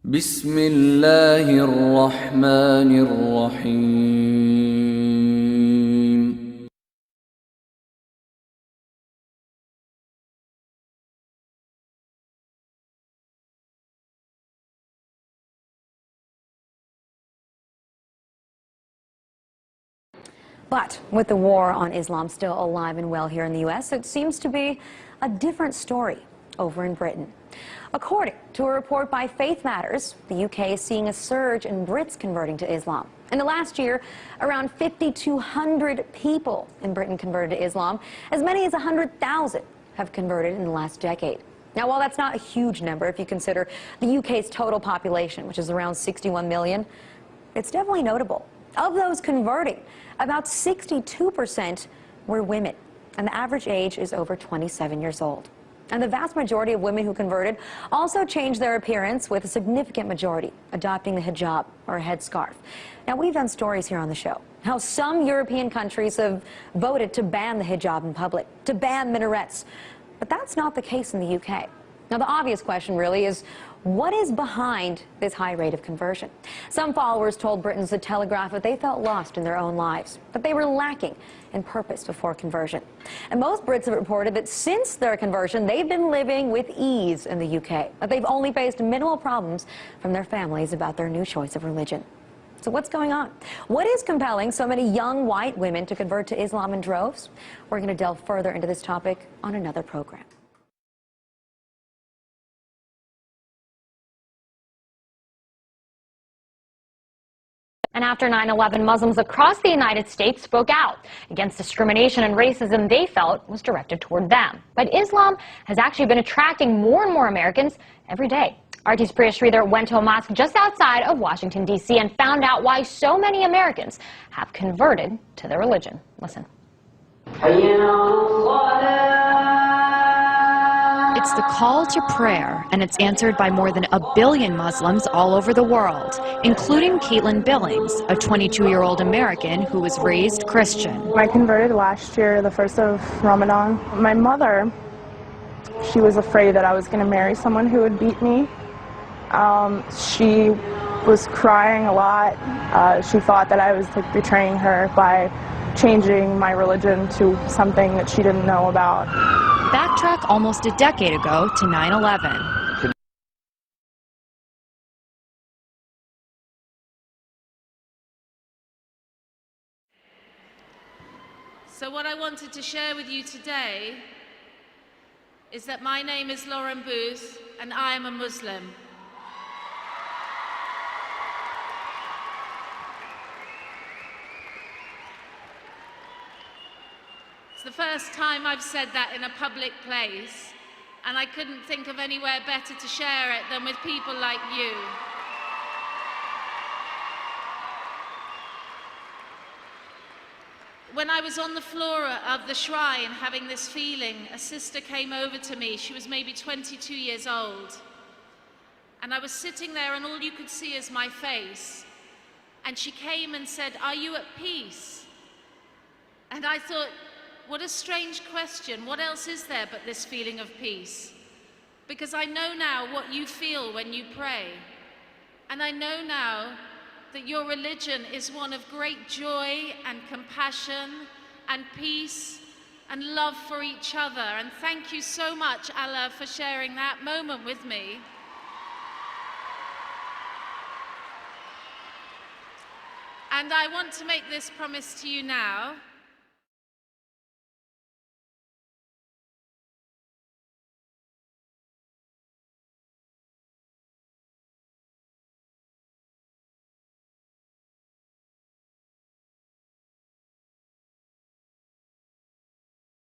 بسم الله الرحمن الرحيم. But with the war on Islam still alive and well here in the U.S., it seems to be a different story over in Britain. According to a report by Faith Matters, the U.K. is seeing a surge in Brits converting to Islam. In the last year, around 5,200 people in Britain converted to Islam. As many as 100,000 have converted in the last decade. Now, while that's not a huge number if you consider the UK's total population, which is around 61 million, it's definitely notable. Of those converting, about 62% were women, and the average age is over 27 years old. And the vast majority of women who converted also changed their appearance, with a significant majority adopting the hijab, or a headscarf. Now, we've done stories here on the show how some European countries have voted to ban the hijab in public, to ban minarets. But that's not the case in the UK. Now, the obvious question really is, what is behind this high rate of conversion? Some followers told Britain's The Telegraph that they felt lost in their own lives, that they were lacking in purpose before conversion. And most Brits have reported that since their conversion, they've been living with ease in the UK, that they've only faced minimal problems from their families about their new choice of religion. So what's going on? What is compelling so many young white women to convert to Islam in droves? We're going to delve further into this topic on another program. And after 9/11, Muslims across the United States spoke out against discrimination and racism they felt was directed toward them. But Islam has actually been attracting more and more Americans every day. RT's Priya Sridhar went to a mosque just outside of Washington, D.C. and found out why so many Americans have converted to their religion. Listen. It's the call to prayer, and it's answered by more than 1 billion Muslims all over the world, including Caitlin Billings, a 22-year-old American who was raised Christian. I converted last year, the first of Ramadan. My mother, she was afraid that I was going to marry someone who would beat me. She was crying a lot. She thought that I was betraying her by changing my religion to something that she didn't know about. Backtrack almost a decade ago to 9/11. So what I wanted to share with you today is that my name is Lauren Booth and I am a Muslim. It's the first time I've said that in a public place, and I couldn't think of anywhere better to share it than with people like you. When I was on the floor of the shrine having this feeling, a sister came over to me. She was maybe 22 years old. And I was sitting there and all you could see is my face. And she came and said, "Are you at peace?" And I thought, what a strange question. What else is there but this feeling of peace? Because I know now what you feel when you pray. And I know now that your religion is one of great joy and compassion and peace and love for each other. And thank you so much, Allah, for sharing that moment with me. And I want to make this promise to you now.